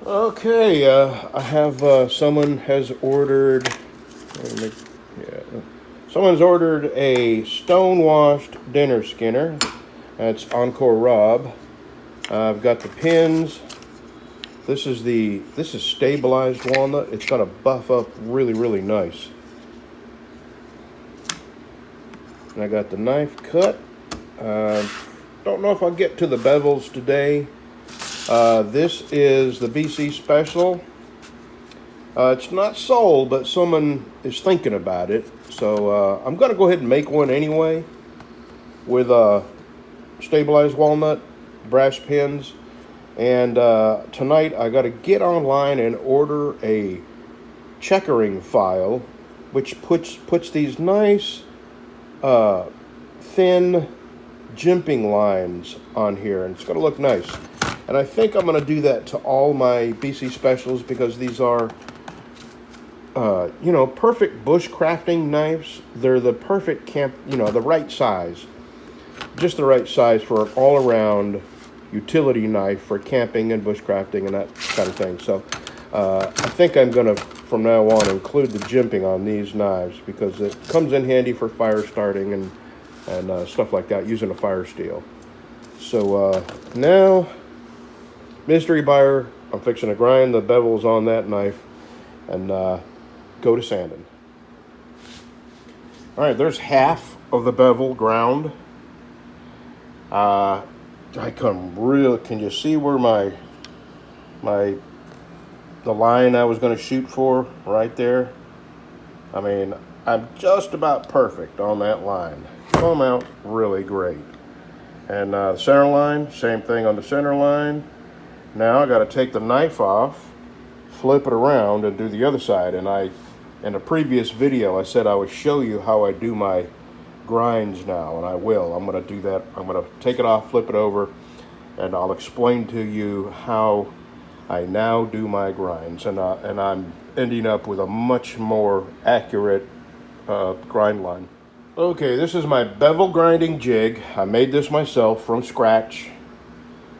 Okay, I have someone has ordered. Yeah, someone's ordered a stone-washed dinner skinner. That's Encore Rob. I've got the pins. This is stabilized walnut. It's gonna buff up really nice. And I got the knife cut. Don't know if I'll get to the bevels today. This is the BC Special. It's not sold, but someone is thinking about it. So I'm going to go ahead and make one anyway with stabilized walnut, brass pins. And tonight I got to get online and order a checkering file, which puts these nice thin jimping lines on here, and it's going to look nice. And I think I'm going to do that to all my BC Specials because these are perfect bushcrafting knives. They're the perfect the right size. Just the right size for an all-around utility knife for camping and bushcrafting and that kind of thing. So I think I'm going to, from now on, include the jimping on these knives because it comes in handy for fire starting and stuff like that, using a fire steel. So now, mystery buyer, I'm fixing to grind the bevels on that knife and go to sanding. All right, there's half of the bevel ground. Can you see where the line I was going to shoot for right there? I mean, I'm just about perfect on that line. Come out really great. And the center line, same thing on the center line. Now I got to take the knife off, flip it around, and do the other side. And in a previous video, I said I would show you how I do my grinds now, and I will. I'm going to do that. I'm going to take it off, flip it over, and I'll explain to you how I now do my grinds. And I'm ending up with a much more accurate grind line. Okay, this is my bevel grinding jig. I made this myself from scratch.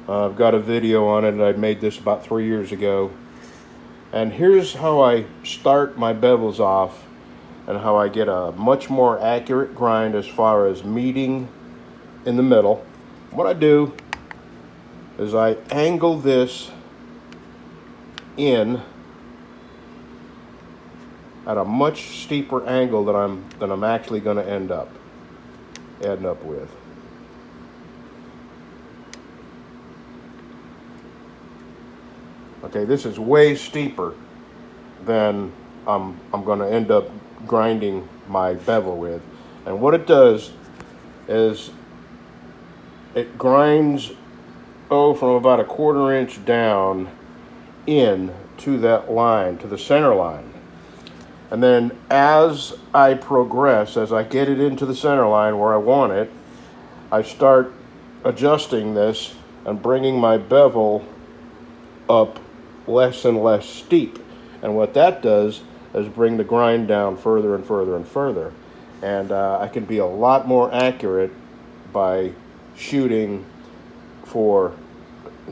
I've got a video on it, and I made this about 3 years ago. And here's how I start my bevels off and how I get a much more accurate grind as far as meeting in the middle. What I do is I angle this in at a much steeper angle than I'm actually going to end up with. Okay, this is way steeper than I'm going to end up grinding my bevel with. And what it does is it grinds from about a 1/4 inch down in to that line, to the center line. And then as I progress, as I get it into the center line where I want it, I start adjusting this and bringing my bevel up less and less steep. And what that does is bring the grind down further and further and further. And I can be a lot more accurate by shooting for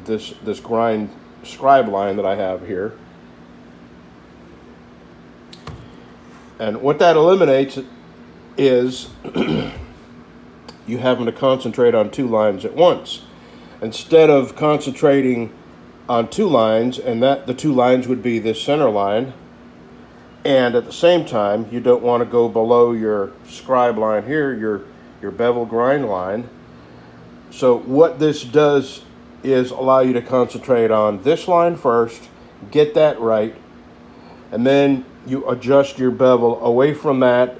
this grind scribe line that I have here. And what that eliminates is you having to concentrate on 2 lines at once. Instead of concentrating on 2 lines, and that the 2 lines would be this center line, and at the same time, you don't want to go below your scribe line here, your bevel grind line. So what this does is allow you to concentrate on this line first, get that right, and then you adjust your bevel away from that,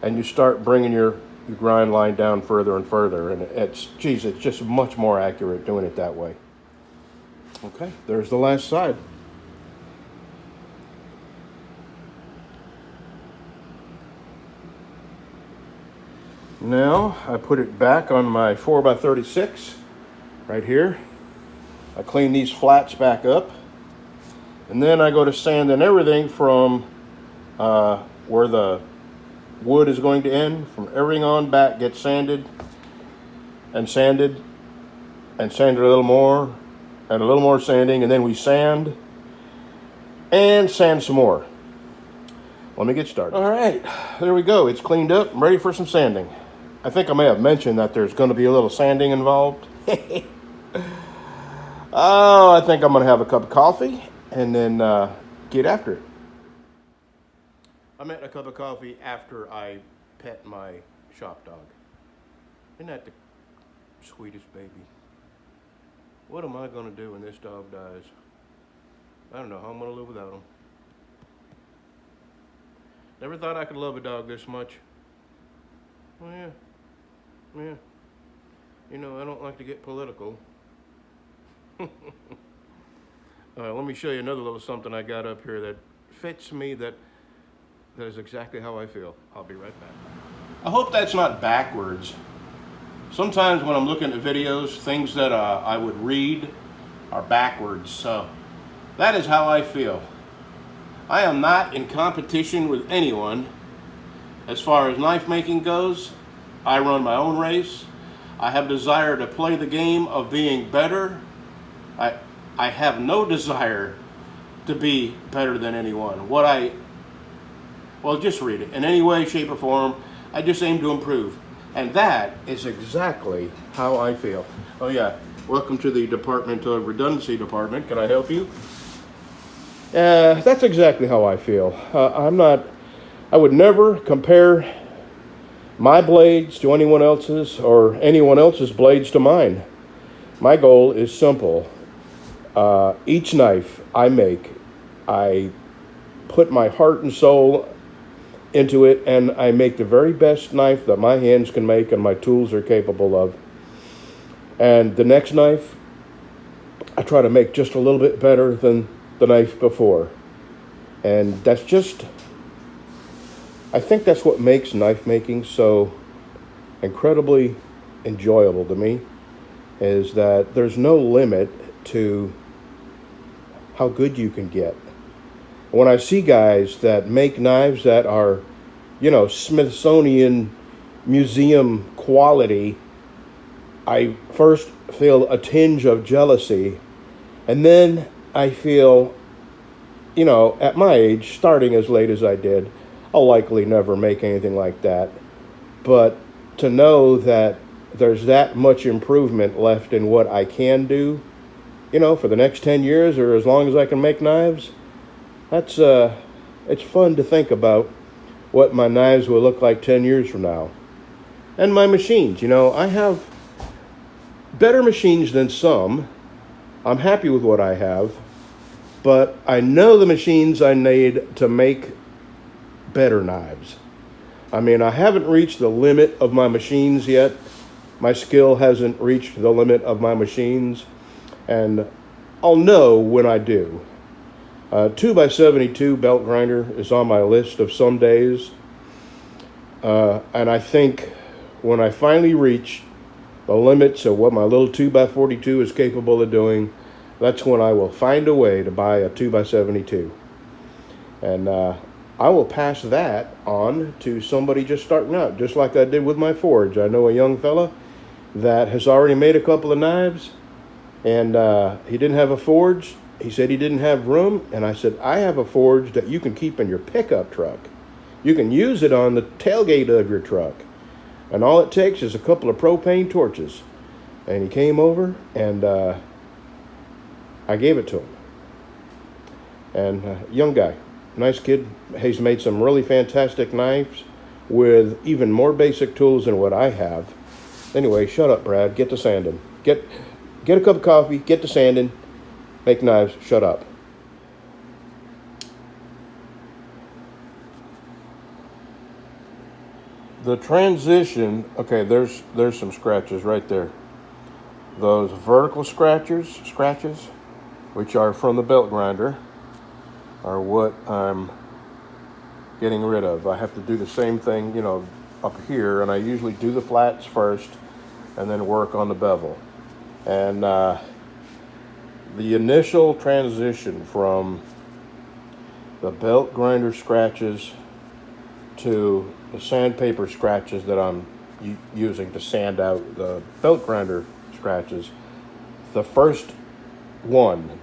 and you start bringing your grind line down further and further. And it's just much more accurate doing it that way. Okay, there's the last side. Now I put it back on my 4x36 right here. I clean these flats back up, and then I go to sanding everything from where the wood is going to end, from everything on back gets sanded and sanded and sanded a little more and a little more sanding, and then we sand and sand some more. Let me get started. All right, there we go. It's cleaned up. I'm ready for some sanding. I think I may have mentioned that there's going to be a little sanding involved. Oh, I think I'm going to have a cup of coffee and then get after it. I meant a cup of coffee after I pet my shop dog. Isn't that the sweetest baby? What am I going to do when this dog dies? I don't know how I'm going to live without him. Never thought I could love a dog this much. Oh, yeah. Yeah. You know, I don't like to get political. Let me show you another little something I got up here that fits me, that is exactly how I feel. I'll be right back. I hope that's not backwards. Sometimes when I'm looking at videos, things that I would read are backwards. So that is how I feel. I am not in competition with anyone. As far as knife making goes, I run my own race. I have desire to play the game of being better. I have no desire to be better than anyone. Well, just read it. In any way, shape, or form, I just aim to improve. And that is exactly how I feel. Oh yeah, welcome to the Department of Redundancy Department. Can I help you? That's exactly how I feel. I would never compare my blades to anyone else's or anyone else's blades to mine. My goal is simple. Each knife I make, I put my heart and soul into it, and I make the very best knife that my hands can make and my tools are capable of. And the next knife, I try to make just a little bit better than the knife before. And I think that's what makes knife making so incredibly enjoyable to me, is that there's no limit to how good you can get. When I see guys that make knives that are, Smithsonian Museum quality, I first feel a tinge of jealousy, and then I feel, at my age, starting as late as I did, I'll likely never make anything like that. But to know that there's that much improvement left in what I can do, for the next 10 years or as long as I can make knives, it's fun to think about what my knives will look like 10 years from now. And my machines, I have better machines than some. I'm happy with what I have, but I know the machines I need to make better knives. I haven't reached the limit of my machines yet. My skill hasn't reached the limit of my machines, and I'll know when I do. 2x72 belt grinder is on my list of some days, and I think when I finally reach the limits of what my little 2x42 is capable of doing, that's when I will find a way to buy a 2x72. And I will pass that on to somebody just starting out, just like I did with my forge. I know a young fella that has already made a couple of knives, and he didn't have a forge. He said he didn't have room, and I said, I have a forge that you can keep in your pickup truck. You can use it on the tailgate of your truck. And all it takes is a couple of propane torches. And he came over, and I gave it to him. And young guy, nice kid. He's made some really fantastic knives with even more basic tools than what I have. Anyway, shut up, Brad. Get to sanding. Get a cup of coffee. Get to sanding. Make knives. Shut up. The transition, okay, there's some scratches right there. Those vertical scratches, which are from the belt grinder, are what I'm getting rid of. I have to do the same thing, up here, and I usually do the flats first and then work on the bevel. And the initial transition from the belt grinder scratches to the sandpaper scratches that I'm using to sand out the belt grinder scratches, the first one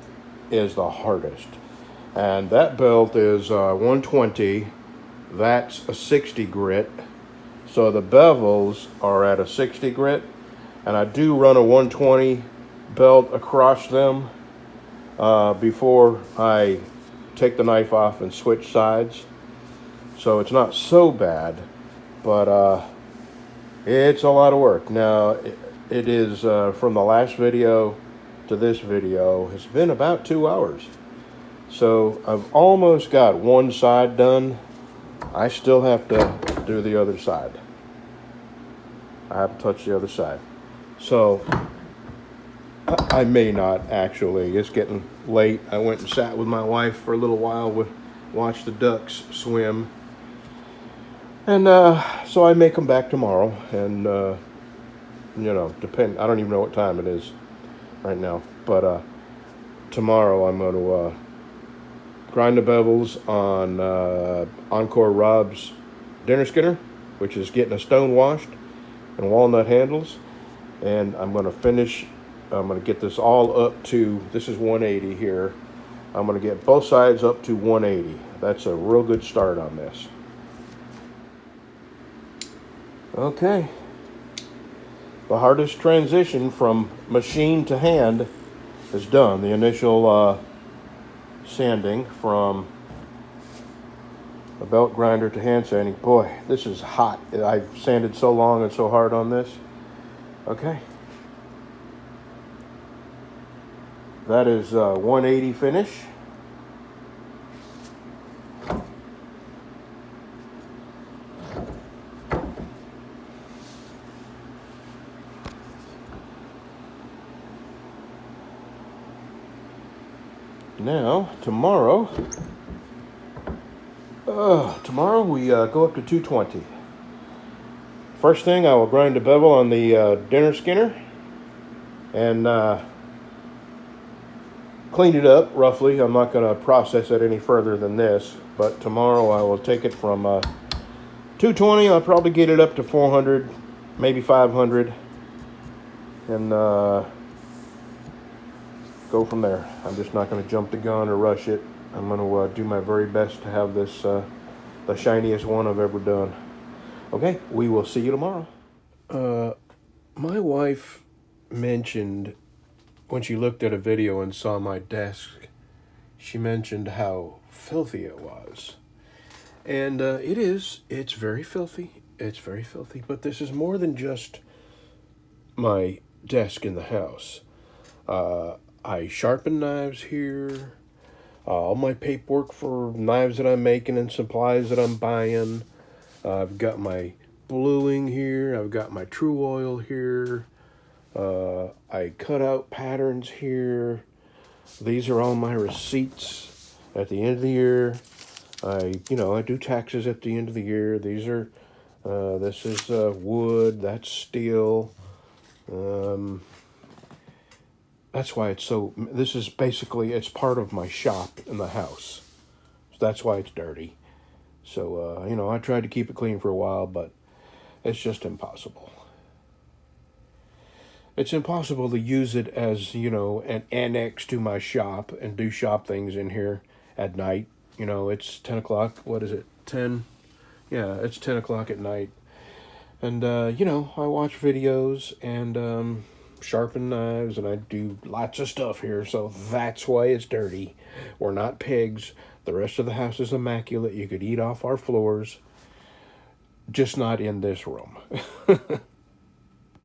is the hardest. And that belt is 120. That's a 60 grit. So the bevels are at a 60 grit. And I do run a 120 belt across them before I take the knife off and switch sides. So it's not so bad, but it's a lot of work. Now, it is from the last video to this video, it's been about 2 hours. So I've almost got one side done. I still have to do the other side. I haven't touched the other side. So I may not actually. It's getting late. I went and sat with my wife for a little while, watched the ducks swim. And so I may come back tomorrow and, you know, I don't even know what time it is right now. But tomorrow I'm going to grind the bevels on Encore Rob's dinner skinner, which is getting a stone washed and walnut handles. And I'm going to get this all up to, this is 180 here. I'm going to get both sides up to 180. That's a real good start on this. Okay. The hardest transition from machine to hand is done. The initial sanding from the belt grinder to hand sanding. Boy, this is hot. I've sanded so long and so hard on this. Okay. That is 180 finish. Now, tomorrow we go up to 220. First thing, I will grind a bevel on the dinner skinner and clean it up roughly. I'm not going to process it any further than this, but tomorrow I will take it from 220. I'll probably get it up to 400, maybe 500, and go from there. I'm just not going to jump the gun or rush it. I'm going to do my very best to have this the shiniest one I've ever done. Okay, we will see you tomorrow. My wife mentioned, when she looked at a video and saw my desk, she mentioned how filthy it was. And it's very filthy. It's very filthy. But this is more than just my desk in the house. I sharpen knives here. All my paperwork for knives that I'm making and supplies that I'm buying. I've got my bluing here. I've got my true oil here. I cut out patterns here. These are all my receipts at the end of the year. I do taxes at the end of the year. These are, this is wood. That's steel. That's why it's so, this is basically, it's part of my shop in the house. So that's why it's dirty. So, I tried to keep it clean for a while, but it's just impossible. It's impossible to use it as, an annex to my shop and do shop things in here at night. It's 10 o'clock. What is it? 10? Yeah, it's 10 o'clock at night. And, I watch videos and, sharpen knives, and I do lots of stuff here, so that's why it's dirty. We're not pigs. The rest of the house is immaculate. You could eat off our floors, just not in this room.